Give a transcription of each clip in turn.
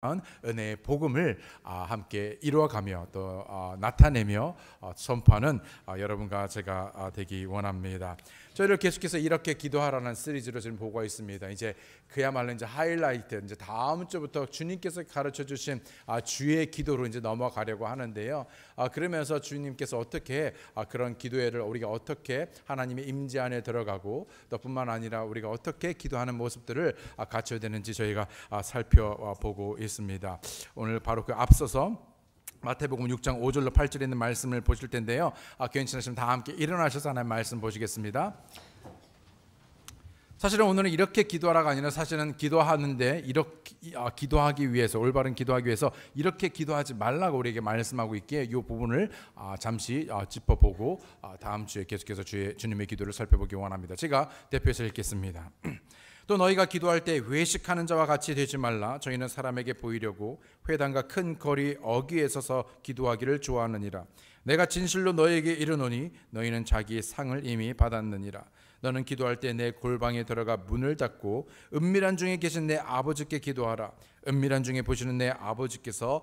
은혜의 복음을 함께 이루어가며 또 나타내며 선포하는 여러분과 제가 되기 원합니다. 저희를 계속해서 이렇게 기도하라는 시리즈로 지금 보고 있습니다. 이제 그야말로 이제 하이라이트, 이제 다음 주부터 주님께서 가르쳐 주신 주의 기도로 이제 넘어가려고 하는데요. 그러면서 주님께서 어떻게 그런 기도회를 우리가 어떻게 하나님의 임재 안에 들어가고 또 뿐만 아니라 우리가 어떻게 기도하는 모습들을 갖춰야 되는지 저희가 살펴보고 있습니다. 오늘 바로 그 앞서서 마태복음 6장 5절로 8절에 있는 말씀을 보실 텐데요. 괜찮으시면 다 함께 일어나셔서 하나님 말씀 보시겠습니다. 사실은 오늘은 이렇게 기도하라가 아니라 사실은 기도하는데 이렇게 기도하기 위해서 올바른 기도하기 위해서 이렇게 기도하지 말라고 우리에게 말씀하고 있기에 이 부분을 잠시 짚어보고 다음 주에 계속해서 주님의 기도를 살펴보기 원합니다. 제가 대표해서 읽겠습니다. 또 너희가 기도할 때 외식하는 자와 같이 되지 말라. 저희는 사람에게 보이려고 회당과 큰 거리 어귀에 서서 기도하기를 좋아하느니라. 내가 진실로 너희에게 이르노니 너희는 자기의 상을 이미 받았느니라. 너는 기도할 때 내 골방에 들어가 문을 닫고 은밀한 중에 계신 내 아버지께 기도하라. 은밀한 중에 보시는 내 아버지께서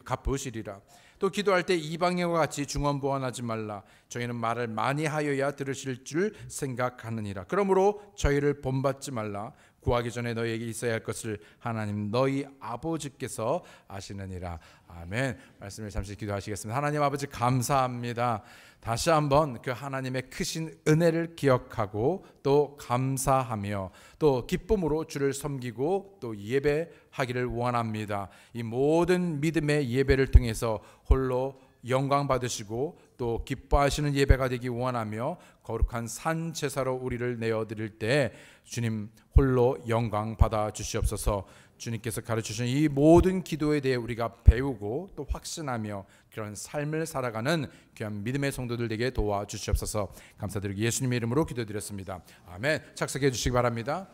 갚으시리라. 또 기도할 때 이방인과 같이 중언부언하지 말라. 저희는 말을 많이 하여야 들으실 줄 생각하느니라. 그러므로 저희를 본받지 말라. 구하기 전에 너희에게 있어야 할 것을 하나님 너희 아버지께서 아시느니라. 아멘. 말씀을 잠시 기도하시겠습니다. 하나님 아버지 감사합니다. 다시 한번 그 하나님의 크신 은혜를 기억하고 또 감사하며 또 기쁨으로 주를 섬기고 또 예배하기를 원합니다. 이 모든 믿음의 예배를 통해서 홀로 영광 받으시고 또 기뻐하시는 예배가 되기 원하며 거룩한 산 제사로 우리를 내어드릴 때 주님 홀로 영광 받아 주시옵소서. 주님께서 가르치신 이 모든 기도에 대해 우리가 배우고 또 확신하며 그런 삶을 살아가는 귀한 믿음의 성도들 되게 도와주시옵소서. 감사드리고 예수님의 이름으로 기도드렸습니다. 아멘. 착석해 주시기 바랍니다.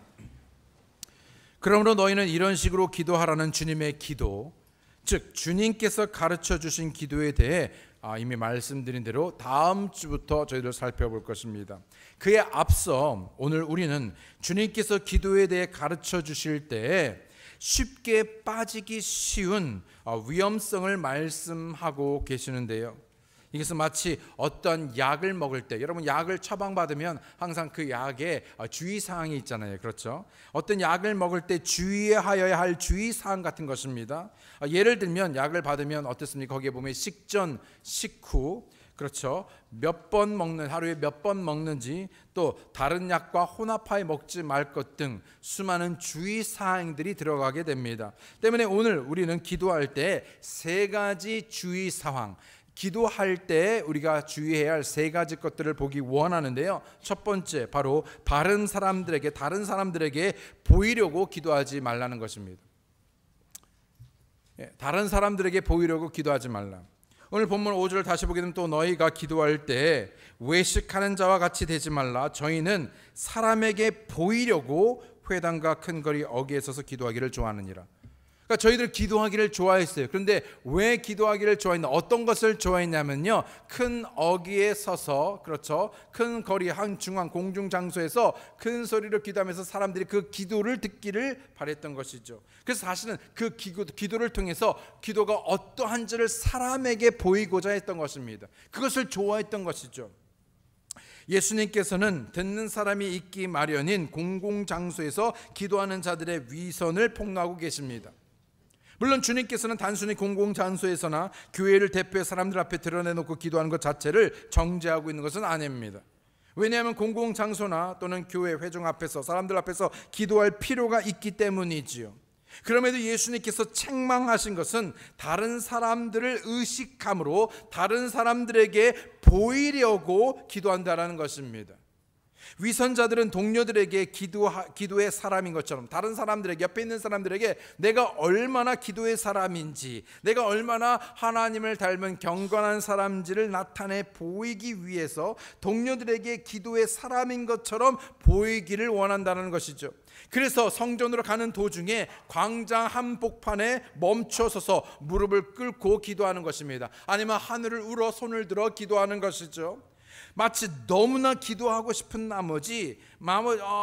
그러므로 너희는 이런 식으로 기도하라는 주님의 기도, 즉 주님께서 가르쳐 주신 기도에 대해 이미 말씀드린 대로 다음 주부터 저희들 살펴볼 것입니다. 그에 앞서 오늘 우리는 주님께서 기도에 대해 가르쳐 주실 때 쉽게 빠지기 쉬운 위험성을 말씀하고 계시는데요. 이것은 마치 어떤 약을 먹을 때, 여러분 약을 처방받으면 항상 그 약에 주의사항이 있잖아요. 그렇죠? 어떤 약을 먹을 때 주의하여야 할 주의사항 같은 것입니다. 예를 들면 약을 받으면 어떻습니까? 거기에 보면 식전, 식후, 그렇죠? 몇 번 먹는, 하루에 몇 번 먹는지, 또 다른 약과 혼합하여 먹지 말 것 등 수많은 주의사항들이 들어가게 됩니다. 때문에 오늘 우리는 기도할 때 세 가지 주의사항, 기도할 때 우리가 주의해야 할 세 가지 것들을 보기 원하는데요. 첫 번째, 바로 다른 사람들에게 보이려고 기도하지 말라는 것입니다. 다른 사람들에게 보이려고 기도하지 말라. 오늘 본문 5절을 다시 보게 되면 또 너희가 기도할 때 외식하는 자와 같이 되지 말라. 저희는 사람에게 보이려고 회당과 큰 거리 어귀에 서서 기도하기를 좋아하느니라. 그러니까 저희들 기도하기를 좋아했어요. 그런데 왜 기도하기를 좋아했나? 어떤 것을 좋아했냐면요, 큰 어귀에 서서, 그렇죠, 큰 거리 한 중앙 공중 장소에서 큰 소리로 기도하면서 사람들이 그 기도를 듣기를 바랬던 것이죠. 그래서 사실은 그 기도를 통해서 기도가 어떠한지를 사람에게 보이고자 했던 것입니다. 그것을 좋아했던 것이죠. 예수님께서는 듣는 사람이 있기 마련인 공공장소에서 기도하는 자들의 위선을 폭로하고 계십니다. 물론 주님께서는 단순히 공공장소에서나 교회를 대표해 사람들 앞에 드러내놓고 기도하는 것 자체를 정죄하고 있는 것은 아닙니다. 왜냐하면 공공장소나 또는 교회 회중 앞에서 사람들 앞에서 기도할 필요가 있기 때문이지요. 그럼에도 예수님께서 책망하신 것은 다른 사람들을 의식함으로 다른 사람들에게 보이려고 기도한다라는 것입니다. 위선자들은 동료들에게 기도의 사람인 것처럼 다른 사람들에게, 옆에 있는 사람들에게 내가 얼마나 기도의 사람인지, 내가 얼마나 하나님을 닮은 경건한 사람인지를 나타내 보이기 위해서 동료들에게 기도의 사람인 것처럼 보이기를 원한다는 것이죠. 그래서 성전으로 가는 도중에 광장 한복판에 멈춰서서 무릎을 꿇고 기도하는 것입니다. 아니면 하늘을 울어 손을 들어 기도하는 것이죠. 마치 너무나 기도하고 싶은 나머지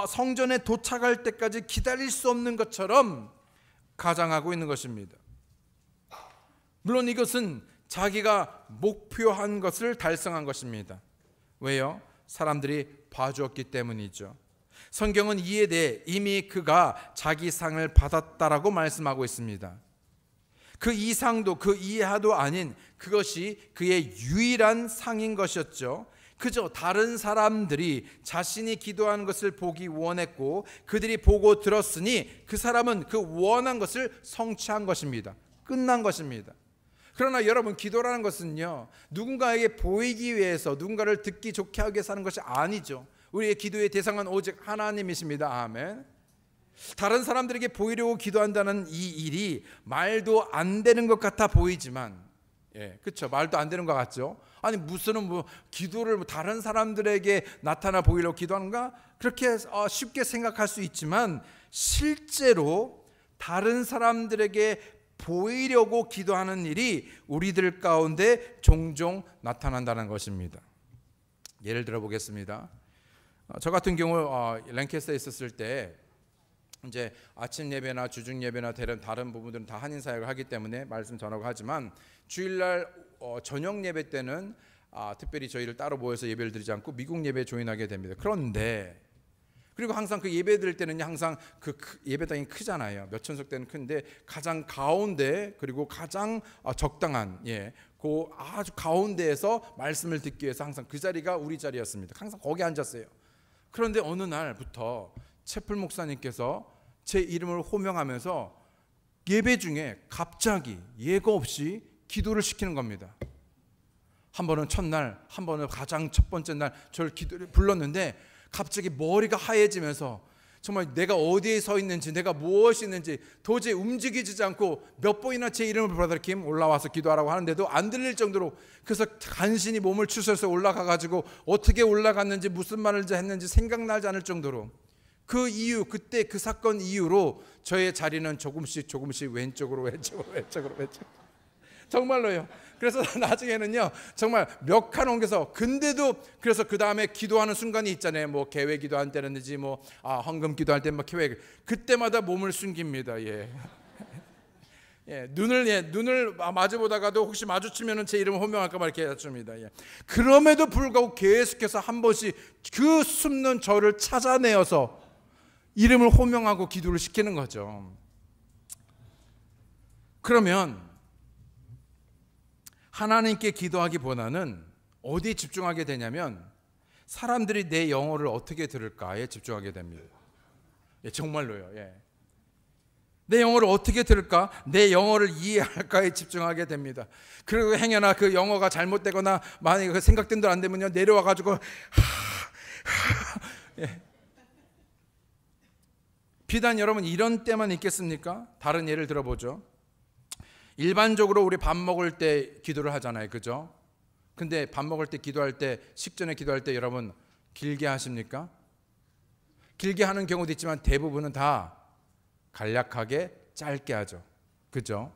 성전에 도착할 때까지 기다릴 수 없는 것처럼 가장하고 있는 것입니다. 물론 이것은 자기가 목표한 것을 달성한 것입니다. 왜요? 사람들이 봐주었기 때문이죠. 성경은 이에 대해 이미 그가 자기 상을 받았다라고 말씀하고 있습니다. 그 이상도 그 이하도 아닌 그것이 그의 유일한 상인 것이었죠. 그저 다른 사람들이 자신이 기도하는 것을 보기 원했고 그들이 보고 들었으니 그 사람은 그 원한 것을 성취한 것입니다. 끝난 것입니다. 그러나 여러분, 기도라는 것은요, 누군가에게 보이기 위해서 누군가를 듣기 좋게 하기 위해서 하는 것이 아니죠. 우리의 기도의 대상은 오직 하나님이십니다. 아멘. 다른 사람들에게 보이려고 기도한다는 이 일이 말도 안 되는 것 같아 보이지만, 그렇죠, 말도 안 되는 것 같죠. 아니 무슨 기도를 다른 사람들에게 나타나 보이려고 기도하는가? 그렇게 쉽게 생각할 수 있지만 실제로 다른 사람들에게 보이려고 기도하는 일이 우리들 가운데 종종 나타난다는 것입니다. 예를 들어 보겠습니다. 저 같은 경우 랭캐스터에 있었을 때 이제 아침 예배나 주중 예배나 다른 부분들은 다 한인 사역을 하기 때문에 말씀 전하고 하지만 주일날 저녁 예배 때는 특별히 저희를 따로 모여서 예배를 드리지 않고 미국 예배에 조인하게 됩니다. 그런데 그리고 항상 그 예배 드릴 때는 항상 그 예배당이 크잖아요. 몇 천석 때는 큰데 가장 가운데 그리고 가장 적당한 그 아주 가운데에서 말씀을 듣기 위해서 항상 그 자리가 우리 자리였습니다. 항상 거기 앉았어요. 그런데 어느 날부터 채플 목사님께서 제 이름을 호명하면서 예배 중에 갑자기 예고 없이 기도를 시키는 겁니다. 한 번은 첫날, 한 번은 가장 첫 번째 날 저를 기도를 불렀는데 갑자기 머리가 하얘지면서 정말 내가 어디에 서 있는지 내가 무엇이 있는지 도저히 움직이지 않고 몇 번이나 제 이름을 브라더 킴 올라와서 기도하라고 하는데도 안 들릴 정도로, 그래서 간신히 몸을 추스려서 올라가가지고 어떻게 올라갔는지 무슨 말을 했는지 생각나지 않을 정도로, 그 이유, 그때 그 사건 이후로 저의 자리는 조금씩 왼쪽으로 정말로요. 그래서 나중에는요 정말 몇 칸 옮겨서, 근데도 그래서 그 다음에 기도하는 순간이 있잖아요. 뭐 개회 기도할 때는지 헌금 기도할 때 막 계획, 그때마다 몸을 숨깁니다. 눈을 마주 보다가도 혹시 마주치면은 제 이름을 호명할까 봐 이렇게 해줍니다. 그럼에도 불구하고 계속해서 한 번씩 그 숨는 저를 찾아내어서 이름을 호명하고 기도를 시키는 거죠. 그러면 하나님께 기도하기보다는 어디에 집중하게 되냐면 사람들이 내 영어를 어떻게 들을까에 집중하게 됩니다. 정말로요. 내 영어를 어떻게 들을까, 내 영어를 이해할까에 집중하게 됩니다. 그리고 행여나 그 영어가 잘못되거나 만약에 그 생각된 대로 안 되면요 내려와가지고 비단 여러분 이런 때만 있겠습니까? 다른 예를 들어보죠. 일반적으로 우리 밥 먹을 때 기도를 하잖아요, 그죠? 근데 밥 먹을 때 기도할 때, 식전에 기도할 때 여러분 길게 하십니까? 길게 하는 경우도 있지만 대부분은 다 간략하게 짧게 하죠, 그죠?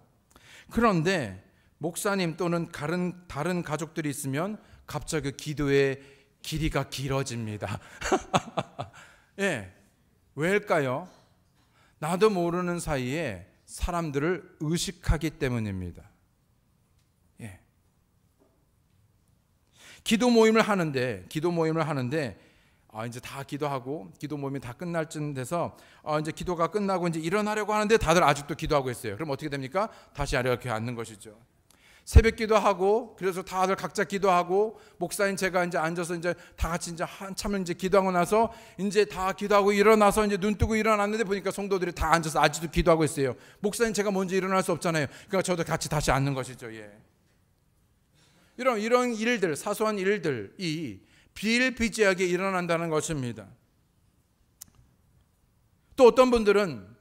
그런데 목사님 또는 다른 가족들이 있으면 갑자기 기도의 길이가 길어집니다. 왜일까요? 나도 모르는 사이에 사람들을 의식하기 때문입니다. 기도 모임을 하는데 이제 다 기도하고 기도 모임이 다 끝날 쯤 돼서 이제 기도가 끝나고 이제 일어나려고 하는데 다들 아직도 기도하고 있어요. 그럼 어떻게 됩니까? 다시 이렇게 앉는 것이죠. 새벽 기도하고, 그래서 다들 각자 기도하고, 목사님 제가 이제 앉아서 이제 다 같이 이제 한참을 이제 기도하고 나서 이제 다 기도하고 일어나서 이제 눈 뜨고 일어났는데 보니까 성도들이 다 앉아서 아직도 기도하고 있어요. 목사님 제가 먼저 일어날 수 없잖아요. 그러니까 저도 같이 다시 앉는 것이죠. 이런 일들, 사소한 일들이 비일비재하게 일어난다는 것입니다. 또 어떤 분들은,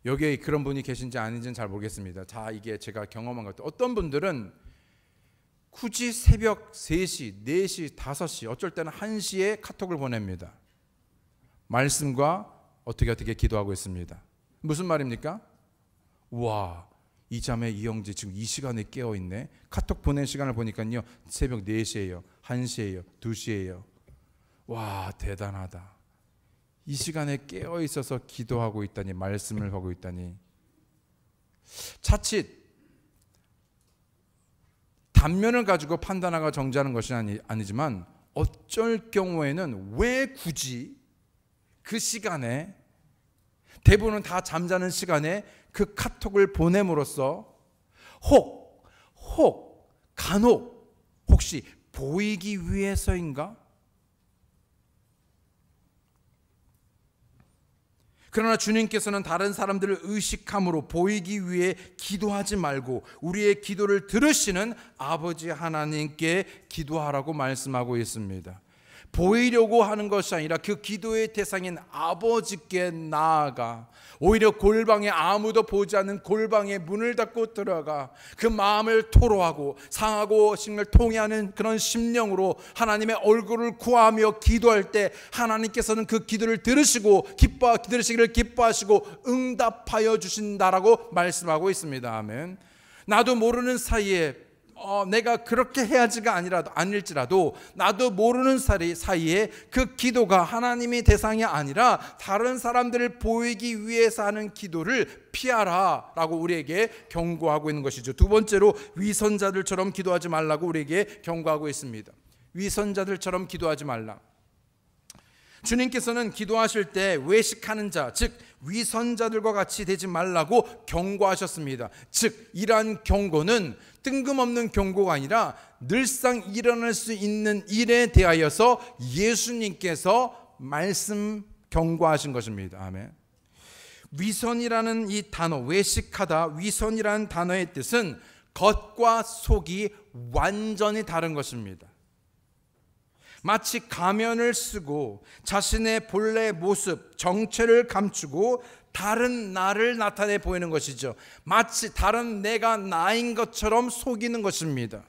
여기에 그런 분이 계신지 아닌지는 잘 모르겠습니다. 이게 제가 경험한 것 같아요. 어떤 분들은 굳이 새벽 3시, 4시, 5시, 어쩔 때는 1시에 카톡을 보냅니다. 말씀과 어떻게 기도하고 있습니다. 무슨 말입니까? 우와, 이 자매 이영지 지금 이 시간에 깨어있네. 카톡 보낸 시간을 보니까요 새벽 4시예요, 1시예요, 2시예요. 와, 대단하다. 이 시간에 깨어 있어서 기도하고 있다니, 말씀을 하고 있다니. 자칫 단면을 가지고 판단하고 정죄하는 것이 아니지만 어쩔 경우에는 왜 굳이 그 시간에, 대부분은 다 잠자는 시간에 그 카톡을 보냄으로써 간혹 혹시 보이기 위해서인가? 그러나 주님께서는 다른 사람들을 의식함으로 보이기 위해 기도하지 말고 우리의 기도를 들으시는 아버지 하나님께 기도하라고 말씀하고 있습니다. 보이려고 하는 것이 아니라 그 기도의 대상인 아버지께 나아가 오히려 골방에, 아무도 보지 않는 골방에 문을 닫고 들어가 그 마음을 토로하고 상하고 정말 통해하는 그런 심령으로 하나님의 얼굴을 구하며 기도할 때 하나님께서는 그 기도를 들으시기를 기뻐하시고 응답하여 주신다라고 말씀하고 있습니다. 아멘. 나도 모르는 사이에 내가 그렇게 해야지가 아닐지라도 나도 모르는 사이에 그 기도가 하나님의 대상이 아니라 다른 사람들을 보이기 위해서 하는 기도를 피하라 라고 우리에게 경고하고 있는 것이죠. 두 번째로 위선자들처럼 기도하지 말라고 우리에게 경고하고 있습니다. 위선자들처럼 기도하지 말라. 주님께서는 기도하실 때 외식하는 자, 즉 위선자들과 같이 되지 말라고 경고하셨습니다. 즉 이러한 경고는 뜬금없는 경고가 아니라 늘상 일어날 수 있는 일에 대하여서 예수님께서 말씀 경고하신 것입니다. 아멘. 위선이라는 이 단어, 외식하다, 위선이라는 단어의 뜻은 겉과 속이 완전히 다른 것입니다. 마치 가면을 쓰고 자신의 본래 모습, 정체를 감추고 다른 나를 나타내 보이는 것이죠. 마치 다른 내가 나인 것처럼 속이는 것입니다.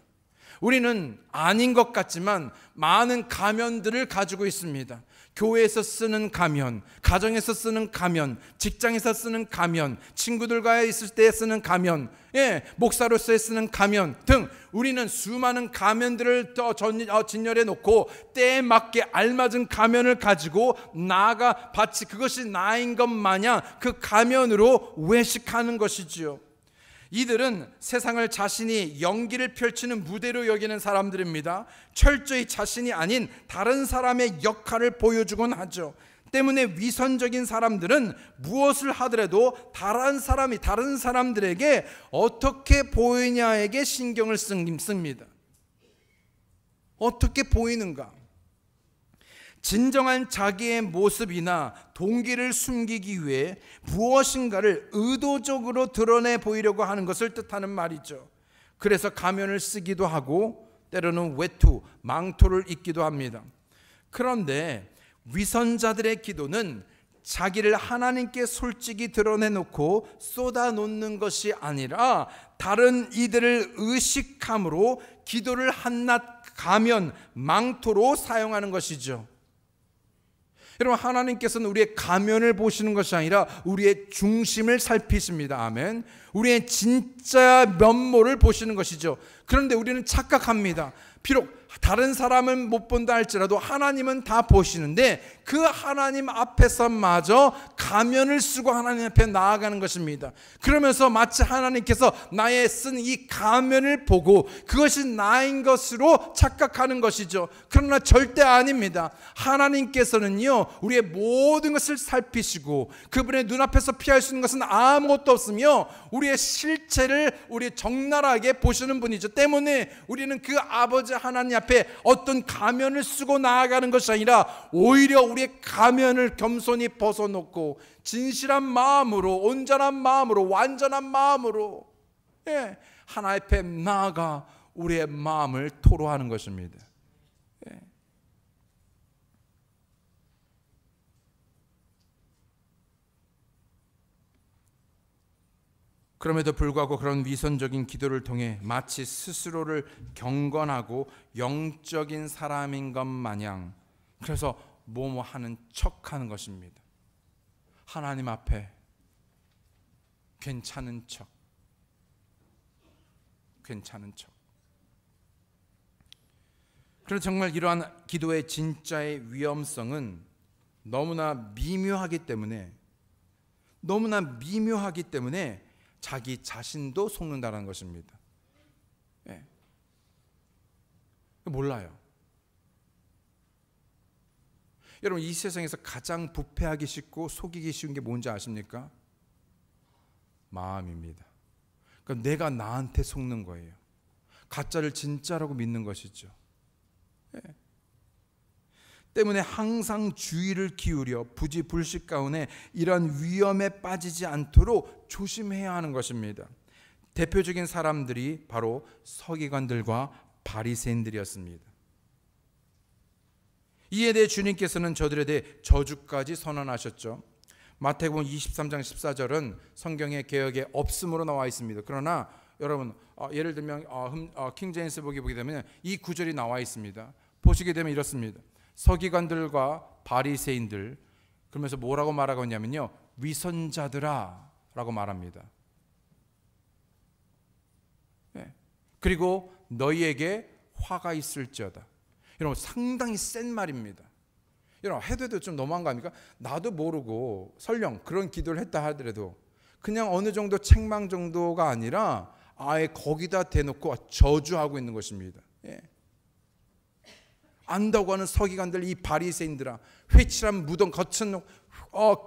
우리는 아닌 것 같지만 많은 가면들을 가지고 있습니다. 교회에서 쓰는 가면, 가정에서 쓰는 가면, 직장에서 쓰는 가면, 친구들과 있을 때 쓰는 가면, 목사로서의 쓰는 가면 등 우리는 수많은 가면들을 진열해 놓고 때에 맞게 알맞은 가면을 가지고 나아가 마치 그것이 나인 것 마냥 그 가면으로 외식하는 것이지요. 이들은 세상을 자신이 연기를 펼치는 무대로 여기는 사람들입니다. 철저히 자신이 아닌 다른 사람의 역할을 보여주곤 하죠. 때문에 위선적인 사람들은 무엇을 하더라도 다른 사람들에게 어떻게 보이냐에게 신경을 씁니다. 어떻게 보이는가? 진정한 자기의 모습이나 동기를 숨기기 위해 무엇인가를 의도적으로 드러내 보이려고 하는 것을 뜻하는 말이죠. 그래서 가면을 쓰기도 하고 때로는 외투, 망토를 입기도 합니다. 그런데 위선자들의 기도는 자기를 하나님께 솔직히 드러내놓고 쏟아놓는 것이 아니라 다른 이들을 의식함으로 기도를 한낱 가면, 망토로 사용하는 것이죠. 여러분, 하나님께서는 우리의 가면을 보시는 것이 아니라 우리의 중심을 살피십니다. 아멘. 우리의 진짜 면모를 보시는 것이죠. 그런데 우리는 착각합니다. 비록 다른 사람은 못 본다 할지라도 하나님은 다 보시는데 그 하나님 앞에서마저 가면을 쓰고 하나님 앞에 나아가는 것입니다. 그러면서 마치 하나님께서 나의 쓴 이 가면을 보고 그것이 나인 것으로 착각하는 것이죠. 그러나 절대 아닙니다. 하나님께서는요, 우리의 모든 것을 살피시고 그분의 눈앞에서 피할 수 있는 것은 아무것도 없으며 우리의 실체를 우리 적나라하게 보시는 분이죠. 때문에 우리는 그 아버지 하나님 앞에 어떤 가면을 쓰고 나아가는 것이 아니라 오히려 우리의 가면을 겸손히 벗어놓고 진실한 마음으로, 온전한 마음으로, 완전한 마음으로 하나님 앞에 나아가 우리의 마음을 토로하는 것입니다. 그럼에도 불구하고 그런 위선적인 기도를 통해 마치 스스로를 경건하고 영적인 사람인 것 마냥 그래서 뭐뭐 하는 척하는 것입니다. 하나님 앞에 괜찮은 척. 그래서 정말 이러한 기도의 진짜의 위험성은 너무나 미묘하기 때문에 자기 자신도 속는다는 것입니다. 예. 몰라요. 여러분, 이 세상에서 가장 부패하기 쉽고 속이기 쉬운 게 뭔지 아십니까? 마음입니다. 그러니까 내가 나한테 속는 거예요. 가짜를 진짜라고 믿는 것이죠. 예. 때문에 항상 주의를 기울여 부지불식 가운데 이런 위험에 빠지지 않도록 조심해야 하는 것입니다. 대표적인 사람들이 바로 서기관들과 바리새인들이었습니다. 이에 대해 주님께서는 저들에 대해 저주까지 선언하셨죠. 마태복음 23장 14절은 성경의 개역에 없음으로 나와 있습니다. 그러나 여러분, 예를 들면 킹제임스 보게 되면 이 구절이 나와 있습니다. 보시게 되면 이렇습니다. 서기관들과 바리새인들, 그러면서 뭐라고 말하고 있냐면요, 위선자들아 라고 말합니다. 네. 그리고 너희에게 화가 있을지어다. 여러분, 상당히 센 말입니다. 여러분, 해도 좀 너무한 거 아닙니까? 나도 모르고 설령 그런 기도를 했다 하더라도 그냥 어느 정도 책망 정도가 아니라 아예 거기다 대놓고 저주하고 있는 것입니다. 예. 안다고 하는 서기관들, 이 바리새인들아, 회칠한 무덤, 겉은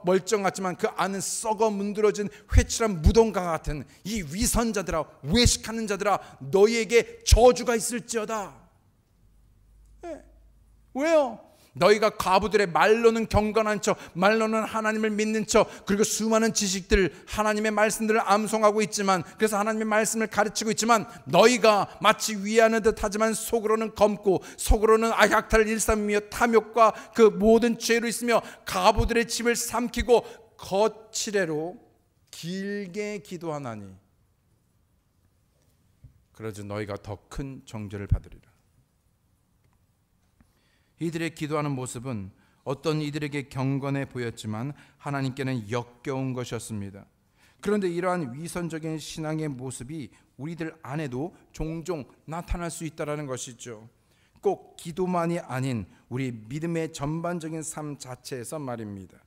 멀쩡 같지만 그 안은 썩어 문드러진 회칠한 무덤과 같은 이 위선자들아, 외식하는 자들아, 너희에게 저주가 있을지어다. 네. 왜요? 너희가 과부들의 말로는 경건한 척, 말로는 하나님을 믿는 척, 그리고 수많은 지식들, 하나님의 말씀들을 암송하고 있지만, 그래서 하나님의 말씀을 가르치고 있지만, 너희가 마치 위하는 듯 하지만 속으로는 검고 속으로는 악탈을 일삼으며 탐욕과 그 모든 죄로 있으며 과부들의 집을 삼키고 거칠애로 길게 기도하나니 그러지 너희가 더 큰 정죄를 받으리라. 이들의 기도하는 모습은 어떤 이들에게 경건해 보였지만 하나님께는 역겨운 것이었습니다. 그런데 이러한 위선적인 신앙의 모습이 우리들 안에도 종종 나타날 수 있다는 것이죠. 꼭 기도만이 아닌 우리 믿음의 전반적인 삶 자체에서 말입니다.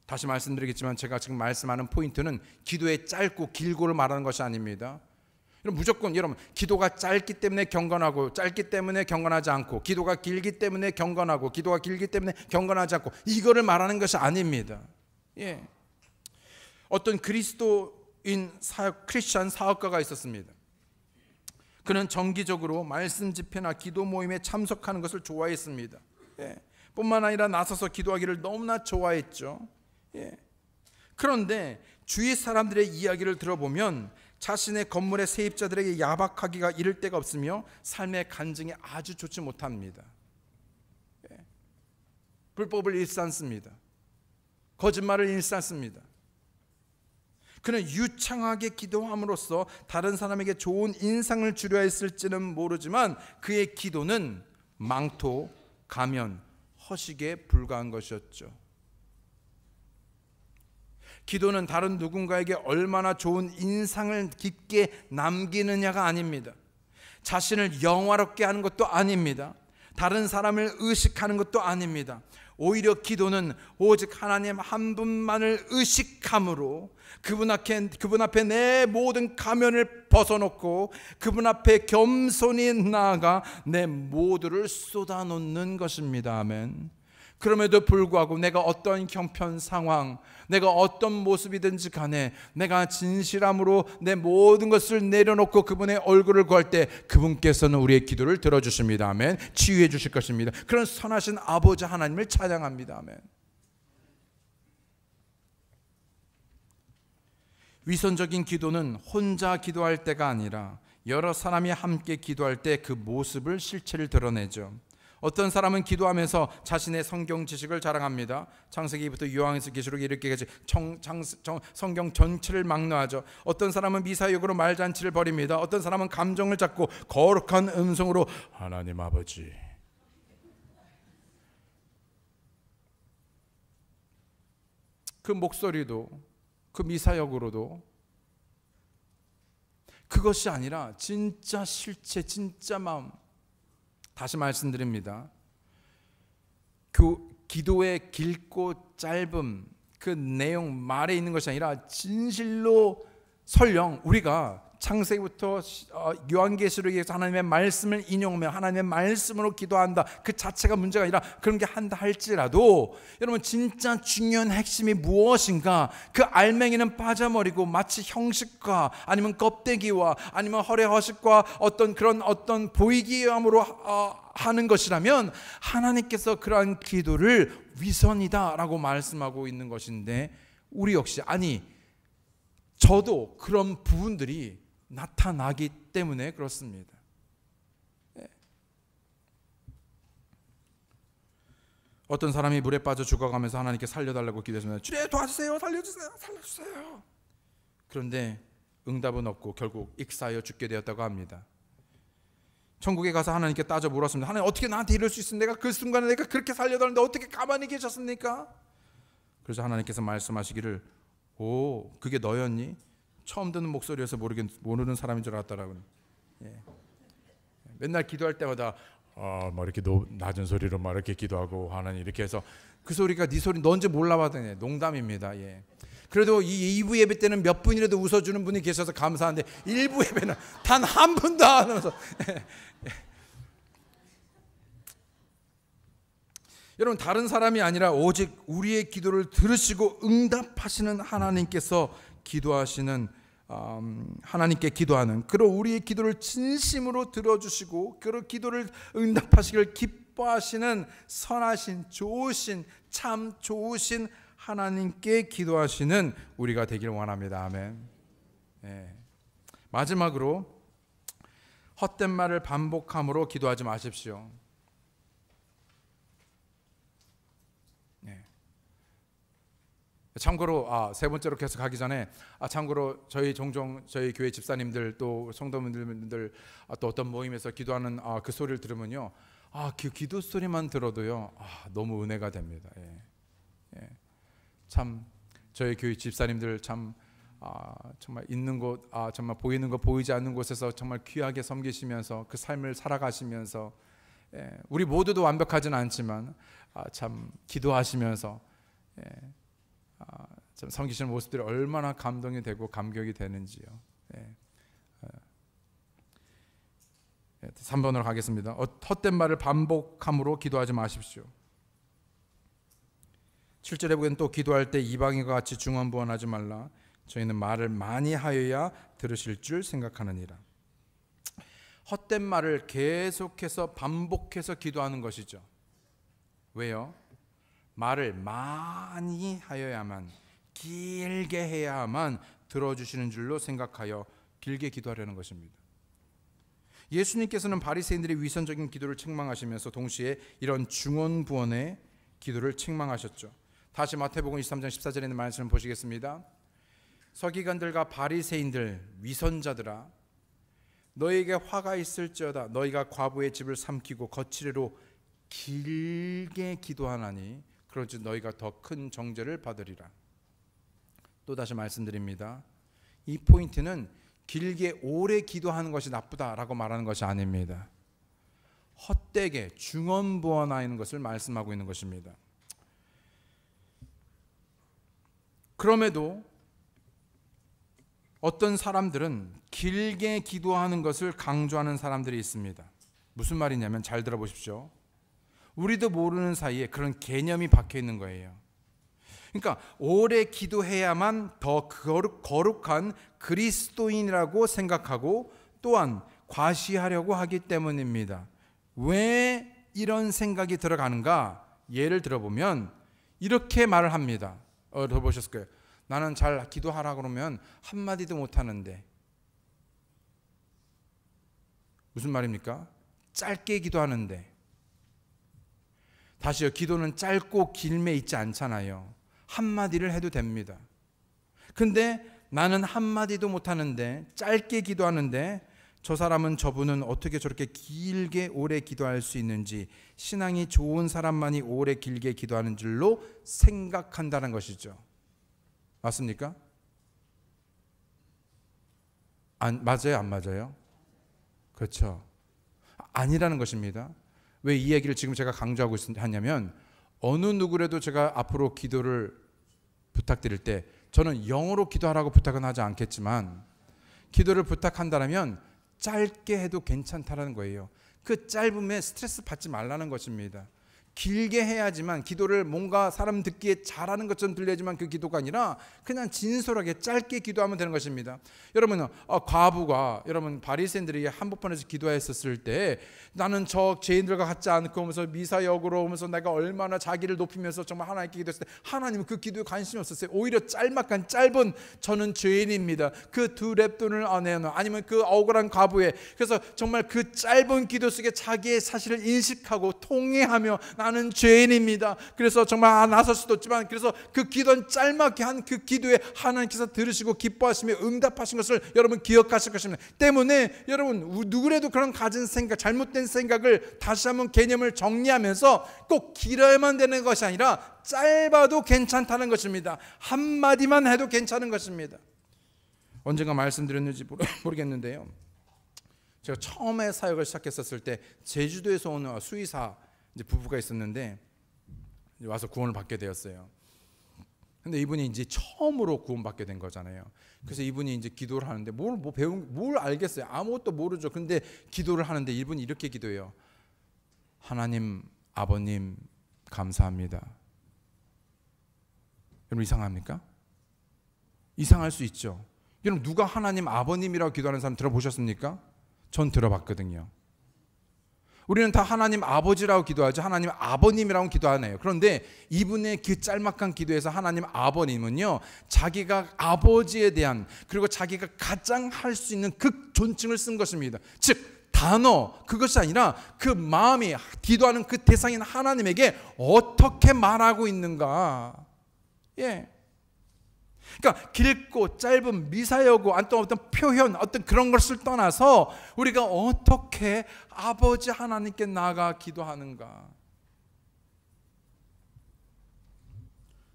다시 말씀드리겠지만 제가 지금 말씀하는 포인트는 기도의 짧고 길고를 말하는 것이 아닙니다. 무조건 여러분, 기도가 짧기 때문에 경건하고 짧기 때문에 경건하지 않고, 기도가 길기 때문에 경건하고 기도가 길기 때문에 경건하지 않고, 이거를 말하는 것이 아닙니다. 예. 어떤 그리스도인 크리스찬 사역가가 있었습니다. 그는 정기적으로 말씀 집회나 기도 모임에 참석하는 것을 좋아했습니다. 예. 뿐만 아니라 나서서 기도하기를 너무나 좋아했죠. 예. 그런데 주위 사람들의 이야기를 들어보면 자신의 건물의 세입자들에게 야박하기가 이를 데가 없으며 삶의 간증이 아주 좋지 못합니다. 예. 불법을 일삼습니다. 거짓말을 일삼습니다. 그는 유창하게 기도함으로써 다른 사람에게 좋은 인상을 주려 했을지는 모르지만 그의 기도는 망토, 가면, 허식에 불과한 것이었죠. 기도는 다른 누군가에게 얼마나 좋은 인상을 깊게 남기느냐가 아닙니다. 자신을 영화롭게 하는 것도 아닙니다. 다른 사람을 의식하는 것도 아닙니다. 오히려 기도는 오직 하나님 한 분만을 의식함으로 그분 앞에 내 모든 가면을 벗어놓고 그분 앞에 겸손히 나아가 내 모두를 쏟아놓는 것입니다. 아멘. 그럼에도 불구하고 내가 어떤 형편 상황, 내가 어떤 모습이든지 간에 내가 진실함으로 내 모든 것을 내려놓고 그분의 얼굴을 구할 때 그분께서는 우리의 기도를 들어주십니다. 아멘. 치유해 주실 것입니다. 그런 선하신 아버지 하나님을 찬양합니다. 아멘. 위선적인 기도는 혼자 기도할 때가 아니라 여러 사람이 함께 기도할 때 그 모습을, 실체를 드러내죠. 어떤 사람은 기도하면서 자신의 성경 지식을 자랑합니다. 창세기부터 요한에서 계시록 이렇게까지 성경 전체를 막론하죠. 어떤 사람은 미사역으로 말잔치를 벌입니다. 어떤 사람은 감정을 잡고 거룩한 음성으로 하나님 아버지, 그 목소리도 그 미사역으로도 그것이 아니라 진짜 실체, 진짜 마음, 다시 말씀드립니다. 기도의 길고 짧음, 그 내용 말에 있는 것이 아니라 진실로 설령 우리가 창세기부터 요한계시록에서 하나님의 말씀을 인용하며 하나님의 말씀으로 기도한다, 그 자체가 문제가 아니라 그런 게 한다 할지라도, 여러분 진짜 중요한 핵심이 무엇인가, 그 알맹이는 빠져버리고 마치 형식과 아니면 껍데기와 아니면 허례허식과 어떤 보이기함으로 하는 것이라면 하나님께서 그러한 기도를 위선이다라고 말씀하고 있는 것인데, 우리 역시 저도 그런 부분들이 나타나기 때문에 그렇습니다. 어떤 사람이 물에 빠져 죽어가면서 하나님께 살려달라고 기도했습니다. 주님 도와주세요, 살려주세요. 그런데 응답은 없고 결국 익사하여 죽게 되었다고 합니다. 천국에 가서 하나님께 따져 물었습니다. 하나님, 어떻게 나한테 이럴 수 있습니까? 그 순간에 내가 그렇게 살려달라는데 어떻게 가만히 계셨습니까? 그래서 하나님께서 말씀하시기를, 오, 그게 너였니? 처음 듣는 목소리여서 모르는 사람인 줄 알았다라고. 맨날 기도할 때마다 이렇게 낮은 소리로 이렇게 기도하고 하나님 이렇게 해서 그 소리가 네 소리 넌지 몰라봤더니 농담입니다. 그래도 이 2부 예배 때는 몇 분이라도 웃어주는 분이 계셔서 감사한데 1부 예배는 단 한 분도 안 웃어서 여러분, 다른 사람이 아니라 오직 우리의 기도를 들으시고 응답하시는 하나님께서 하나님께 기도하는, 그리고 우리의 기도를 진심으로 들어주시고 그 기도를 응답하시기를 기뻐하시는 선하신 참 좋으신 하나님께 기도하시는 우리가 되기를 원합니다. 아멘. 마지막으로 헛된 말을 반복함으로 기도하지 마십시오. 참고로 세 번째로 계속 가기 전에 참고로 종종 저희 교회 집사님들 또 성도분들 또 어떤 모임에서 기도하는 그 소리를 들으면요, 그 기도 소리만 들어도요 너무 은혜가 됩니다. 참 저희 교회 집사님들 참 정말 있는 곳 정말 보이는 것 보이지 않는 곳에서 정말 귀하게 섬기시면서 그 삶을 살아가시면서 우리 모두도 완벽하진 않지만 참 기도하시면서 참 섬기시는 모습들이 얼마나 감동이 되고 감격이 되는지요. 3번으로 가겠습니다. 헛된 말을 반복함으로 기도하지 마십시오. 7절에 보면 또 기도할 때 이방인과 같이 중언부언하지 말라. 저희는 말을 많이 하여야 들으실 줄 생각하느니라. 헛된 말을 계속해서 반복해서 기도하는 것이죠. 왜요? 말을 많이 하여야만, 길게 해야만 들어주시는 줄로 생각하여 길게 기도하려는 것입니다. 예수님께서는 바리새인들의 위선적인 기도를 책망하시면서 동시에 이런 중언부언의 기도를 책망하셨죠. 다시 마태복음 23장 14절에 있는 말씀을 보시겠습니다. 서기관들과 바리새인들 위선자들아, 너에게 화가 있을지어다. 너희가 과부의 집을 삼키고 거칠애로 길게 기도하나니 그런즉 너희가 더 큰 정죄를 받으리라. 또 다시 말씀드립니다. 이 포인트는 길게 오래 기도하는 것이 나쁘다라고 말하는 것이 아닙니다. 헛되게 중언부언하는 것을 말씀하고 있는 것입니다. 그럼에도 어떤 사람들은 길게 기도하는 것을 강조하는 사람들이 있습니다. 무슨 말이냐면 잘 들어보십시오. 우리도 모르는 사이에 그런 개념이 박혀 있는 거예요. 그러니까 오래 기도해야만 더 거룩한 그리스도인이라고 생각하고 또한 과시하려고 하기 때문입니다. 왜 이런 생각이 들어가는가? 예를 들어보면 이렇게 말을 합니다. 들어보셨을 거예요. 나는 잘 기도하라 그러면 한마디도 못하는데. 무슨 말입니까? 짧게 기도하는데. 다시요, 기도는 짧고 길매 있지 않잖아요. 한마디를 해도 됩니다. 근데 나는 한마디도 못하는데 짧게 기도하는데 저 사람은 저분은 어떻게 저렇게 길게 오래 기도할 수 있는지, 신앙이 좋은 사람만이 오래 길게 기도하는 줄로 생각한다는 것이죠. 맞습니까? 맞아요, 안 맞아요? 그렇죠. 아니라는 것입니다. 왜 이 얘기를 지금 제가 강조하고 하냐면 어느 누구라도 제가 앞으로 기도를 부탁드릴 때 저는 영어로 기도하라고 부탁은 하지 않겠지만 기도를 부탁한다면 짧게 해도 괜찮다라는 거예요. 그 짧음에 스트레스 받지 말라는 것입니다. 길게 해야지만 기도를 뭔가 사람 듣기에 잘하는 것처럼 들려야지만 그 기도가 아니라 그냥 진솔하게 짧게 기도하면 되는 것입니다. 여러분 과부가 여러분 바리새인들이 한복판에서 기도했었을 때 나는 저 죄인들과 같지 않고 하면서 미사역으로 오면서 내가 얼마나 자기를 높이면서 정말 하나님께 기도했을 때 하나님은 그 기도에 관심이 없었어요. 오히려 짧은 저는 죄인입니다. 그 두 랩돈을 아니면 그 억울한 과부에 그래서 정말 그 짧은 기도 속에 자기의 사실을 인식하고 통회하며 나는 죄인입니다. 그래서 정말 나설 수도 없지만 그래서 그 기도는 짤막게 한 그 기도에 하나님께서 들으시고 기뻐하시며 응답하신 것을 여러분 기억하실 것입니다. 때문에 여러분 누구라도 그런 가진 생각 잘못된 생각을 다시 한번 개념을 정리하면서 꼭 길어야만 되는 것이 아니라 짧아도 괜찮다는 것입니다. 한마디만 해도 괜찮은 것입니다. 언젠가 말씀드렸는지 모르겠는데요, 제가 처음에 사역을 시작했었을 때 제주도에서 온 수의사 이제 부부가 있었는데 와서 구원을 받게 되었어요. 근데 이분이 이제 처음으로 구원받게 된 거잖아요. 그래서 이분이 이제 기도를 하는데 뭘 알겠어요. 아무것도 모르죠. 근데 기도를 하는데 이분이 이렇게 기도해요. 하나님 아버님 감사합니다. 여러분 이상합니까? 이상할 수 있죠. 여러분 누가 하나님 아버님이라고 기도하는 사람 들어보셨습니까? 전 들어봤거든요. 우리는 다 하나님 아버지라고 기도하죠. 하나님 아버님이라고 기도하네요. 그런데 이분의 그 짤막한 기도에서 하나님 아버님은요, 자기가 아버지에 대한 그리고 자기가 가장 할 수 있는 극존칭을 쓴 것입니다. 즉 단어 그것이 아니라 그 마음이 기도하는 그 대상인 하나님에게 어떻게 말하고 있는가. 그러니까 길고 짧은 미사여고 어떤 표현 어떤 그런 것을 떠나서 우리가 어떻게 아버지 하나님께 나아가 기도하는가.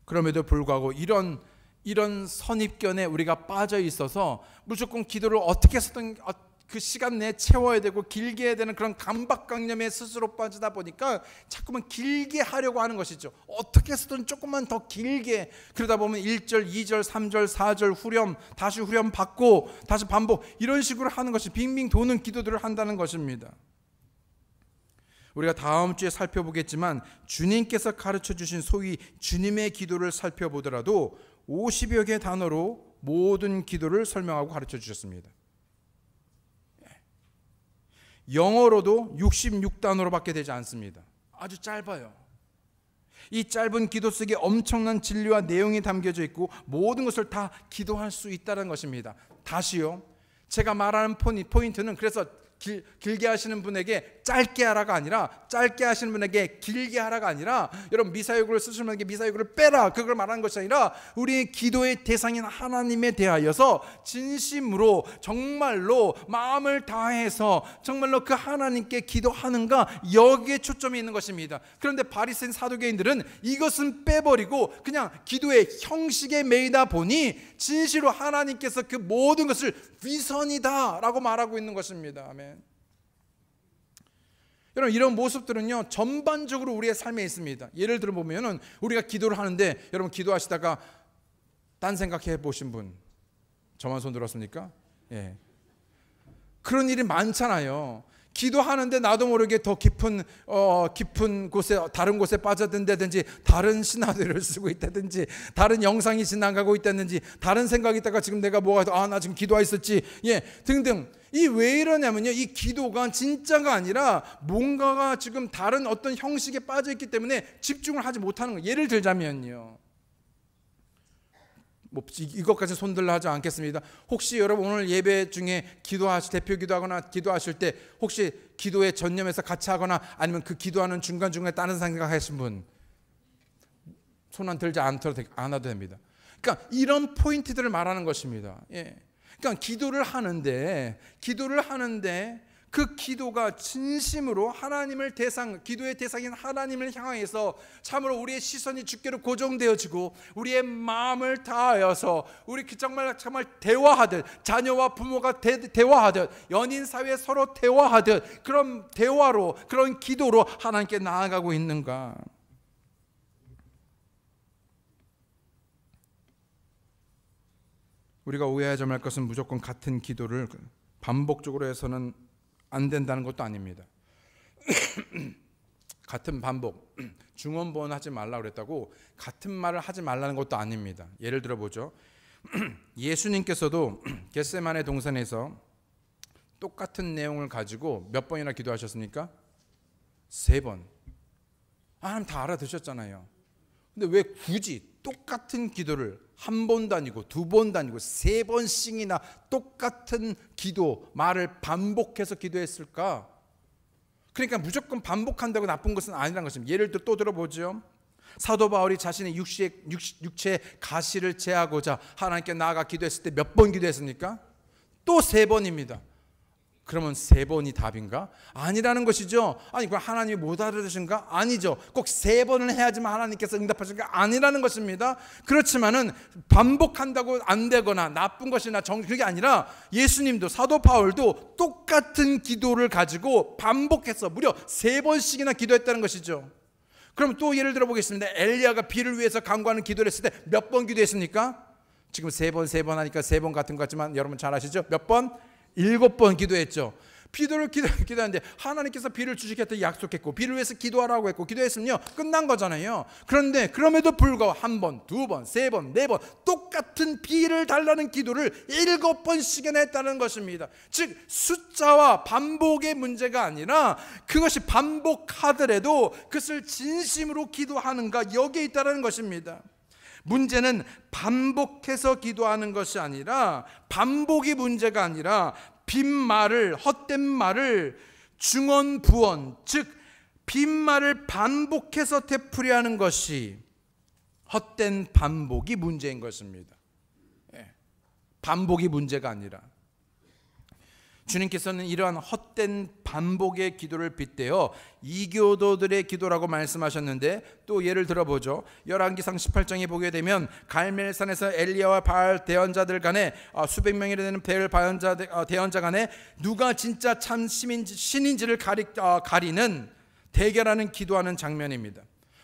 그럼에도 불구하고 이런 선입견에 우리가 빠져 있어서 무조건 기도를 어떻게 해서든 그 시간 내에 채워야 되고 길게 해야 되는 그런 강박관념에 스스로 빠지다 보니까 자꾸만 길게 하려고 하는 것이죠. 어떻게 해서든 조금만 더 길게, 그러다 보면 1절, 2절, 3절, 4절 후렴, 다시 후렴 받고 다시 반복, 이런 식으로 하는 것이 빙빙 도는 기도들을 한다는 것입니다. 우리가 다음 주에 살펴보겠지만 주님께서 가르쳐 주신 소위 주님의 기도를 살펴보더라도 50여 개의 단어로 모든 기도를 설명하고 가르쳐 주셨습니다. 영어로도 66단어로밖에 되지 않습니다. 아주 짧아요. 이 짧은 기도 속에 엄청난 진리와 내용이 담겨져 있고 모든 것을 다 기도할 수 있다는 것입니다. 다시요, 제가 말하는 포인트는 그래서 길게 하시는 분에게 짧게 하라가 아니라 짧게 하시는 분에게 길게 하라가 아니라 여러분 미사여구를 쓰시는 분에게 미사여구를 빼라 그걸 말하는 것이 아니라 우리의 기도의 대상인 하나님에 대하여서 진심으로 정말로 마음을 다해서 정말로 그 하나님께 기도하는가, 여기에 초점이 있는 것입니다. 그런데 바리새인 사두개인들은 이것은 빼버리고 그냥 기도의 형식에 매이다 보니 진실로 하나님께서 그 모든 것을 위선이다 라고 말하고 있는 것입니다. 아멘. 여러분 이런 모습들은요 전반적으로 우리의 삶에 있습니다. 예를 들어 보면은 우리가 기도를 하는데 여러분 기도하시다가 딴 생각해 보신 분, 저만 손 들었습니까? 예. 그런 일이 많잖아요. 기도하는데 나도 모르게 더 깊은 곳에 다른 곳에 빠져든다든지 다른 시나리오를 쓰고 있다든지 다른 영상이 지나가고 있다든지 다른 생각이 있다가 지금 내가 나 지금 기도했었지 등등. 이 왜 이러냐면요, 이 기도가 진짜가 아니라 뭔가가 지금 다른 어떤 형식에 빠져 있기 때문에 집중을 하지 못하는 거예요. 예를 들자면요, 이것까지 손들라 하지 않겠습니다. 혹시 여러분 오늘 예배 중에 대표 기도하거나 기도하실 때 혹시 기도에 전념해서 같이 하거나 아니면 그 기도하는 중간중간에 다른 생각하신 분 손 안 들지 않아도 됩니다. 그러니까 이런 포인트들을 말하는 것입니다. 그러니까 기도를 하는데 그 기도가 진심으로 기도의 대상인 하나님을 향해서 참으로 우리의 시선이 주께로 고정되어지고 우리의 마음을 다하여서 우리 정말 대화하듯, 자녀와 부모가 대화하듯, 연인 사이에 서로 대화하듯 그런 대화로, 그런 기도로 하나님께 나아가고 있는가? 우리가 오해하지 말 것은 무조건 같은 기도를 반복적으로 해서는 안 된다는 것도 아닙니다. 같은 반복, 중원본 하지 말라고 그랬다고 같은 말을 하지 말라는 것도 아닙니다. 예를 들어보죠. 예수님께서도 겟세마네 동산에서 똑같은 내용을 가지고 몇 번이나 기도하셨습니까? 3번. 하나님 다 알아듣으셨잖아요. 근데 왜 굳이 똑같은 기도를 한 번도 아니고 두 번도 아니고 3번씩이나 똑같은 기도 말을 반복해서 기도했을까? 그러니까 무조건 반복한다고 나쁜 것은 아니라는 것입니다. 예를 들어 또 들어보죠. 사도 바울이 자신의 육체의 가시를 제하고자 하나님께 나아가 기도했을 때 몇 번 기도했습니까? 또 3번입니다. 그러면 3번이 답인가? 아니라는 것이죠. 아니 그럼 하나님이 못 알아들으신가? 아니죠. 꼭 3번을 해야지만 하나님께서 응답하실까? 아니라는 것입니다. 그렇지만은 반복한다고 안 되거나 나쁜 것이나 그게 아니라 예수님도, 사도 바울도 똑같은 기도를 가지고 반복해서 무려 3번씩이나 기도했다는 것이죠. 그럼 또 예를 들어 보겠습니다. 엘리야가 비를 위해서 간구하는 기도를 했을 때 몇 번 기도했습니까? 지금 3번 하니까 3번 같은 것 같지만 여러분 잘 아시죠? 몇 번? 7번 기도했죠. 비를 기도하는데 하나님께서 비를 주시겠다고 약속했고 비를 위해서 기도하라고 했고 기도했으면요 끝난 거잖아요. 그런데 그럼에도 불구하고 1번, 2번, 3번, 4번 똑같은 비를 달라는 기도를 7번씩이나 했다는 것입니다. 즉 숫자와 반복의 문제가 아니라 그것이 반복하더라도 그것을 진심으로 기도하는가 여기에 있다는 것입니다. 문제는 반복해서 기도하는 것이 아니라, 반복이 문제가 아니라 빈말을, 헛된 말을 중언부언, 즉 빈말을 반복해서 되풀이하는 것이 헛된 반복이 문제인 것입니다. 반복이 문제가 아니라 주님께서는 이러한 헛된 반복의 기도를 빗대어 이교도들의 기도라고 말씀하셨는데 또 예를 들어보죠. 열왕기상 18장에 보게 되면 갈멜산에서 엘리야와 바알 대언자들 간에 수백 명이 되는 바알 대언자 간에 누가 진짜 참 신인지를 가리는 대결하는 기도하는 장면입니다.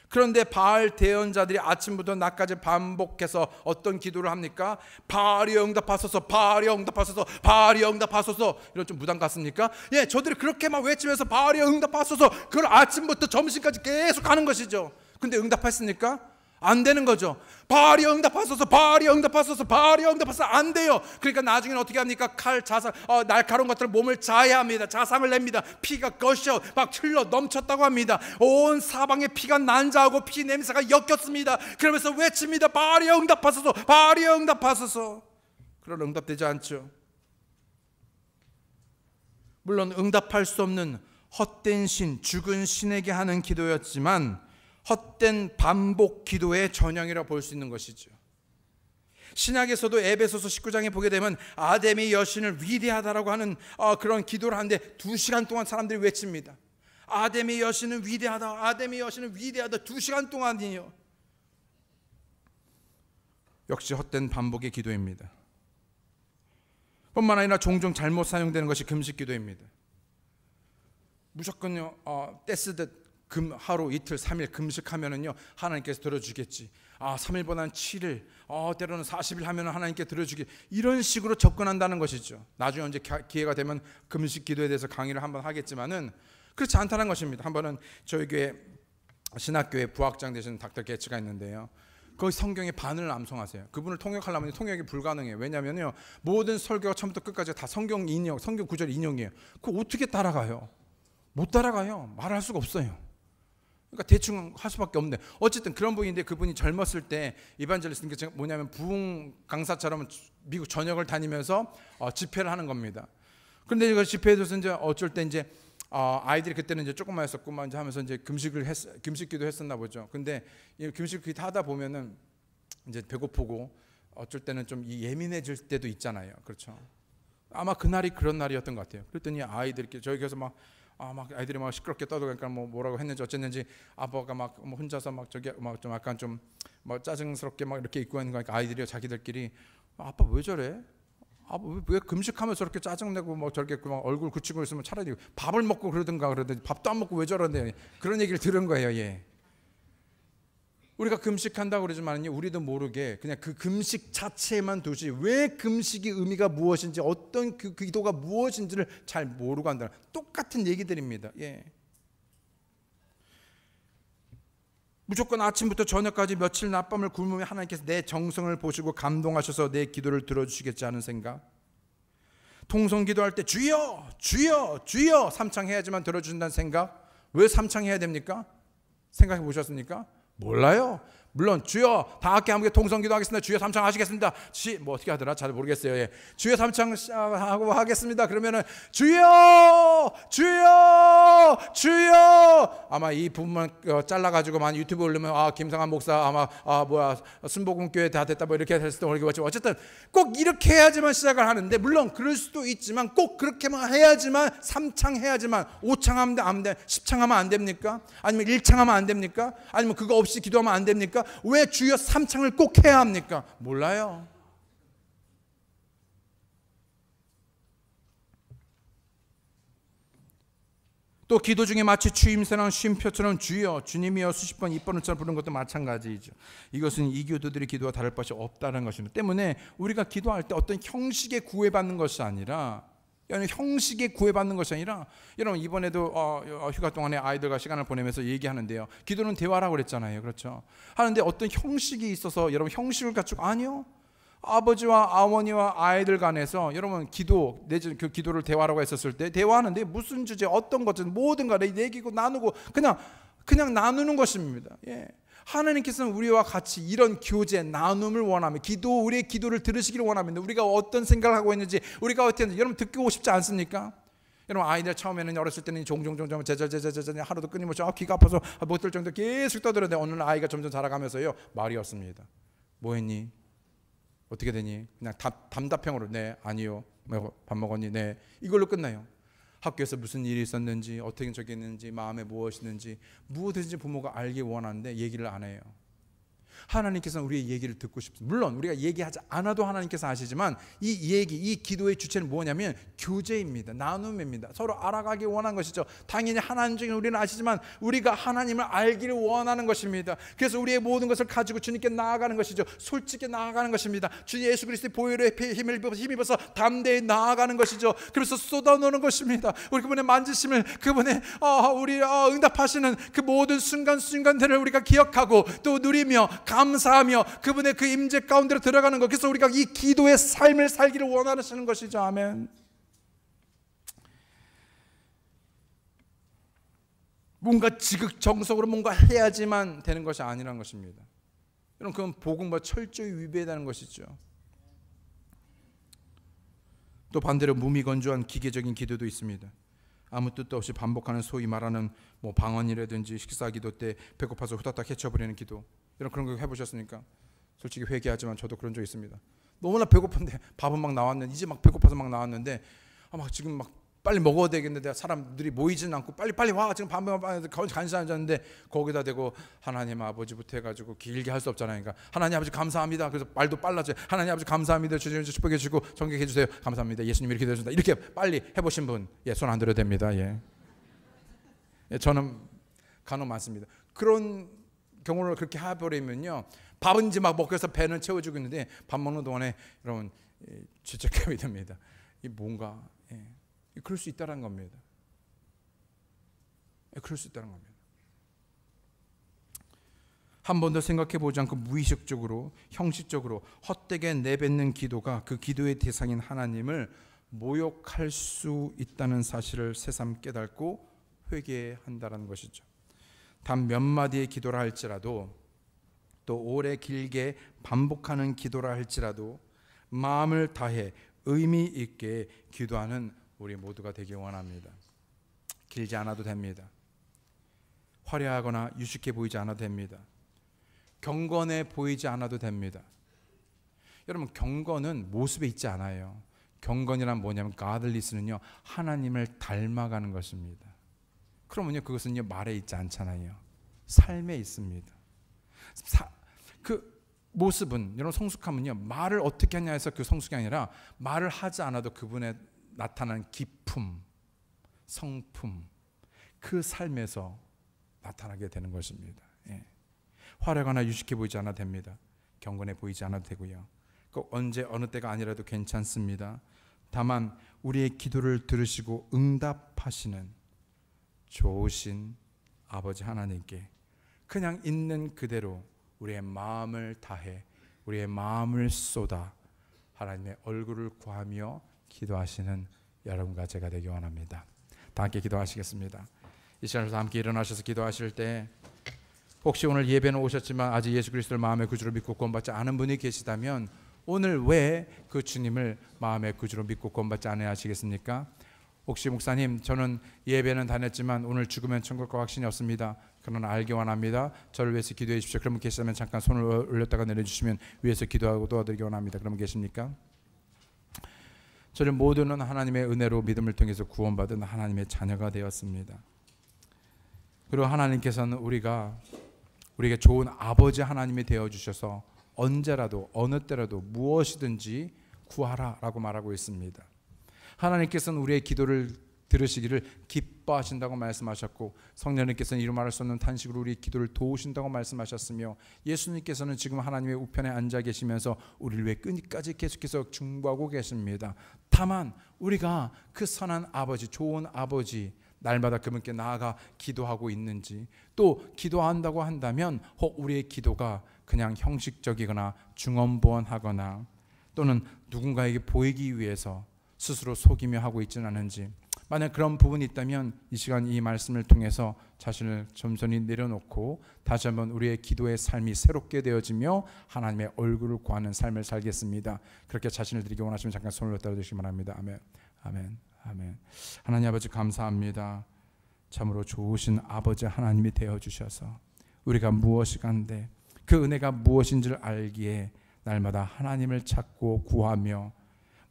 그런데 바알 대언자들이 아침부터 낮까지 반복해서 어떤 기도를 합니까? 바알이 응답하소서, 바알이 응답하소서, 바알이 응답하소서. 이런 좀 부담 같습니까? 예, 저들이 그렇게 막 외치면서 바알이 응답하소서 그걸 아침부터 점심까지 계속 하는 것이죠. 근데 응답했습니까? 안 되는 거죠. 바알이 응답하소서, 바알이 응답하소서, 바알이 응답하소서. 안 돼요. 그러니까 나중에는 어떻게 합니까? 날카로운 것들을 몸을 자해합니다. 자상을 냅니다. 피가 거셔 막 흘러 넘쳤다고 합니다. 온 사방에 피가 난자하고 피 냄새가 엮였습니다. 그러면서 외칩니다. 바알이 응답하소서, 바알이 응답하소서. 그러나 응답되지 않죠. 물론 응답할 수 없는 헛된 신, 죽은 신에게 하는 기도였지만 헛된 반복 기도의 전형이라 볼 수 있는 것이죠. 신약에서도 에베소서 19장에 보게 되면 아데미 여신을 위대하다라고 하는 그런 기도를 하는데 2시간 동안 사람들이 외칩니다. 아데미 여신은 위대하다, 아데미 여신은 위대하다. 2시간 동안이요. 역시 헛된 반복의 기도입니다. 뿐만 아니라 종종 잘못 사용되는 것이 금식 기도입니다. 무조건요 떼쓰듯 하루 이틀 3일 금식하면은요 하나님께서 들어주겠지. 3일보다는 7일, 때로는 40일 하면은 하나님께 들어주기. 이런 식으로 접근한다는 것이죠. 나중에 언제 기회가 되면 금식 기도에 대해서 강의를 한번 하겠지만은 그렇지 않다는 것입니다. 한 번은 저희 교회 신학교에 부학장 되시는 닥터 게츠가 있는데요. 거기 성경의 반을 암송하세요. 그분을 통역하려면 통역이 불가능해요. 왜냐하면요 모든 설교가 처음부터 끝까지 다 성경 인용, 성경 구절 인용이에요. 그거 어떻게 따라가요? 못 따라가요. 말할 수가 없어요. 그러니까 대충 할 수밖에 없네. 어쨌든 그런 분인데 그분이 젊었을 때 이반젤리스트니까 뭐냐면 부흥 강사처럼 미국 전역을 다니면서 집회를 하는 겁니다. 그런데 이거 집회에서 이제 어쩔 때 이제 아이들이 그때는 이제 조금만 했었구만 이제 하면서 이제 금식기도 했었나 보죠. 근데 금식기도 하다 보면은 이제 배고프고 어쩔 때는 좀 예민해질 때도 있잖아요. 그렇죠. 아마 그날이 그런 날이었던 것 같아요. 그랬더니 아이들끼리 저희 교회에서 막 아이들이 막 시끄럽게 떠들니까 뭐라고 했는지 어쨌는지 아빠가 막 혼자서 막 저기 막 좀 약간 좀 뭐 짜증스럽게 막 이렇게 있고 있는 거니까 아이들이 자기들끼리 아빠 왜 저래? 아빠 왜 금식하면서 저렇게 짜증내고 뭐 저렇게 막 얼굴 굳히고 있으면 차라리 밥을 먹고 그러든가 그러든지 밥도 안 먹고 왜 저러는데 그런 얘기를 들은 거예요. 예. 우리가 금식한다고 그러지만요, 우리도 모르게 그냥 그 금식 자체만 두지 왜 금식의 의미가 무엇인지 어떤 그 기도가 무엇인지를 잘 모르고 한다는 똑같은 얘기들입니다. 예. 무조건 아침부터 저녁까지 며칠 낮밤을 굶으며 하나님께서 내 정성을 보시고 감동하셔서 내 기도를 들어주시겠지 하는 생각. 통성 기도할 때 주여 주여 주여 삼창해야지만 들어준다는 생각. 왜 삼창해야 됩니까? 생각해 보셨습니까? 몰라요. 물론 주여 다 함께 통성기도 하겠습니다. 주여 삼창 하시겠습니다. 뭐 어떻게 하더라? 잘 모르겠어요. 예. 주여 삼창 하고 하겠습니다. 그러면은 주여 주여 주여 아마 이 부분만 잘라가지고만 유튜브 올리면 김상한 목사 아마 순복음교회 다 됐다 뭐 이렇게 했을 때 모르겠지만 어쨌든 꼭 이렇게 해야지만 시작을 하는데 물론 그럴 수도 있지만 꼭 그렇게만 해야지만 삼창해야지만 5창 하면 안 돼, 10창 하면 안 됩니까? 아니면 1창 하면 안 됩니까? 아니면 그거 없이 기도하면 안 됩니까? 왜 주여 삼창을 꼭 해야 합니까? 몰라요. 또 기도 중에 마치 추임새나 쉼표처럼 주여 주님이여 수십 번 입번호처럼 부르는 것도 마찬가지이죠. 이것은 이교도들의 기도와 다를 바가 없다는 것입니다. 때문에 우리가 기도할 때 어떤 형식에 구애받는 것이 아니라 여러분 이번에도 휴가 동안에 아이들과 시간을 보내면서 얘기하는데요. 기도는 대화라고 그랬잖아요. 그렇죠? 하는데 어떤 형식이 있어서 여러분 형식을 갖추고 아니요. 아버지와 어머니와 아이들 간에서 여러분 기도 내지 그 기도를 대화라고 했었을 때 대화하는데 무슨 주제 어떤 것든 모든 간에 얘기고 나누고 그냥 나누는 것입니다. 예. 하나님께서는 우리와 같이 이런 교제, 나눔을 원합니다. 우리의 기도를 들으시기를 원합니다. 우리가 어떤 생각을 하고 있는지, 우리가 어떻게 했는지 여러분 듣고 싶지 않습니까? 여러분 아이들 처음에는 어렸을 때는 종종 제절 하루도 끊임없이 귀가 아파서 못 들 정도 계속 떠들었는데 어느 날 아이가 점점 자라가면서요 말이 없습니다. 뭐 했니? 어떻게 되니? 그냥 담답형으로 네, 아니요. 밥 먹었니? 네. 이걸로 끝나요. 학교에서 무슨 일이 있었는지 어떻게 적였는지 마음에 무엇이 있는지 무엇이든지 부모가 알기 원하는데 얘기를 안 해요. 하나님께서는 우리의 얘기를 듣고 싶습니다. 물론 우리가 얘기하지 않아도 하나님께서 아시지만 이 기도의 주체는 뭐냐면 교제입니다. 나눔입니다. 서로 알아가기 원하는 것이죠. 당연히 하나님적인 우리는 아시지만 우리가 하나님을 알기를 원하는 것입니다. 그래서 우리의 모든 것을 가지고 주님께 나아가는 것이죠. 솔직히 나아가는 것입니다. 주 예수 그리스도의 보혈의 힘입어서 담대히 나아가는 것이죠. 그래서 쏟아놓는 것입니다. 우리 그분의 만지심을 그분의 우리 응답하시는 그 모든 순간들을 우리가 기억하고 또 누리며 감사하며 그분의 그 임재 가운데로 들어가는 것. 그래서 우리가 이 기도의 삶을 살기를 원하시는 것이죠. 아멘. 뭔가 지극정석으로 뭔가 해야지만 되는 것이 아니라는 것입니다. 여러분 그건 복음과 철저히 위배되는 것이죠. 또 반대로 무미건조한 기계적인 기도도 있습니다. 아무 뜻도 없이 반복하는 소위 말하는 방언이라든지 식사기도 때 배고파서 후다닥 헤쳐버리는 기도. 여러분 그런 거 해보셨습니까? 솔직히 회개하지만 저도 그런 적 있습니다. 너무나 배고픈데 밥은 막 나왔는데 이제 막 배고파서 막 나왔는데 지금 막 빨리 먹어야 되겠는데 사람들이 모이지는 않고 빨리 와 지금 밥 간신히 앉았는데 거기다 대고 하나님 아버지부터 해가지고 길게 할 수 없잖아요. 그러니까 하나님 아버지 감사합니다. 그래서 말도 빨라져요. 하나님 아버지 감사합니다. 주님 축복해 주시고 정결해 주세요. 감사합니다. 예수님 이렇게 되셨다. 이렇게 빨리 해보신 분 손 안 들어도 됩니다. 예, 저는 간혹 많습니다. 그런 경우를 그렇게 해버리면요 밥은 이제 막 먹고 해서 배는 채워주고 있는데 밥 먹는 동안에 여러분 죄책감이 듭니다. 이 뭔가 그럴 수 있다는 겁니다. 그럴 수 있다는 겁니다. 한 번도 생각해 보지 않고 무의식적으로 형식적으로 헛되게 내뱉는 기도가 그 기도의 대상인 하나님을 모욕할 수 있다는 사실을 새삼 깨닫고 회개한다는 것이죠. 단 몇 마디의 기도라 할지라도 또 오래 길게 반복하는 기도라 할지라도 마음을 다해 의미 있게 기도하는 우리 모두가 되기 원합니다. 길지 않아도 됩니다. 화려하거나 유식해 보이지 않아도 됩니다. 경건해 보이지 않아도 됩니다. 여러분 경건은 모습에 있지 않아요. 경건이란 뭐냐면 godliness는요, 하나님을 닮아가는 것입니다. 그러면요, 그것은요 말에 있지 않잖아요. 삶에 있습니다. 그 모습은, 여러분, 성숙함은요 말을 어떻게 하냐 해서 그 성숙이 아니라 말을 하지 않아도 그분의 나타나는 기품, 성품, 그 삶에서 나타나게 되는 것입니다. 예. 화려하거나 유식해 보이지 않아도 됩니다. 경건해 보이지 않아도 되고요. 꼭 언제 어느 때가 아니라도 괜찮습니다. 다만 우리의 기도를 들으시고 응답하시는 좋으신 아버지 하나님께 그냥 있는 그대로 우리의 마음을 다해 우리의 마음을 쏟아 하나님의 얼굴을 구하며 기도하시는 여러분과 제가 되기 원합니다. 다 함께 기도하시겠습니다. 이 시간에서 함께 일어나셔서 기도하실 때 혹시 오늘 예배는 오셨지만 아직 예수 그리스도를 마음의 구주로 믿고 구원받지 않은 분이 계시다면 오늘 왜 그 주님을 마음의 구주로 믿고 구원받지 않아야 하시겠습니까? 혹시 목사님, 저는 예배는 다녔지만 오늘 죽으면 천국 갈 확신이 없습니다. 그러나 알기 원합니다. 저를 위해서 기도해 주십시오. 그러면 계시다면 잠깐 손을 올렸다가 내려주시면 위해서 기도하고 도와드리기 원합니다. 그러면 계십니까? 저희 모두는 하나님의 은혜로 믿음을 통해서 구원받은 하나님의 자녀가 되었습니다. 그리고 하나님께서는 우리에게 좋은 아버지 하나님이 되어주셔서 언제라도 어느 때라도 무엇이든지 구하라라고 말하고 있습니다. 하나님께서는 우리의 기도를 들으시기를 기뻐하신다고 말씀하셨고, 성령님께서는 이루 말할 수 없는 탄식으로 우리의 기도를 도우신다고 말씀하셨으며, 예수님께서는 지금 하나님의 우편에 앉아 계시면서 우리를 위해 끝까지 계속해서 중보하고 계십니다. 다만 우리가 그 선한 아버지, 좋은 아버지, 날마다 그분께 나아가 기도하고 있는지, 또 기도한다고 한다면 우리의 기도가 그냥 형식적이거나 중언부언하거나 또는 누군가에게 보이기 위해서 스스로 속이며 하고 있지는 않은지, 만약 그런 부분이 있다면 이 시간 이 말씀을 통해서 자신을 점선히 내려놓고 다시 한번 우리의 기도의 삶이 새롭게 되어지며 하나님의 얼굴을 구하는 삶을 살겠습니다. 그렇게 자신을 드리기 원하시면 잠깐 손을 들어주시기 바랍니다. 아멘, 아멘, 아멘. 하나님 아버지, 감사합니다. 참으로 좋으신 아버지 하나님이 되어주셔서 우리가 무엇이 간데 그 은혜가 무엇인지를 알기에 날마다 하나님을 찾고 구하며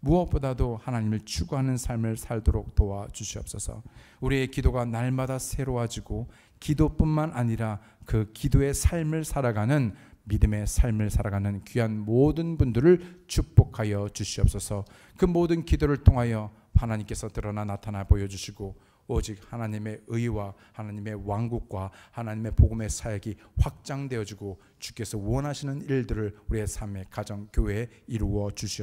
무엇보다도 하나님을 추구하는 삶을 살도록 도와주시옵소서. 우리의 기도가 날마다 새로워지고 기도뿐만 아니라 그 기도의 삶을 살아가는, 믿음의 삶을 살아가는 귀한 모든 분들을 축복하여 주시옵소서. 그 모든 기도를 통하여 하나님께서 드러나 나타나 보여주시고 오직 하나님의 의와 하나님의 왕국과 하나님의 복음의 사역이 확장되어지고 주께서 원하시는 일들을 우리의 삶의 가정, 교회에 이루어 주시옵소서.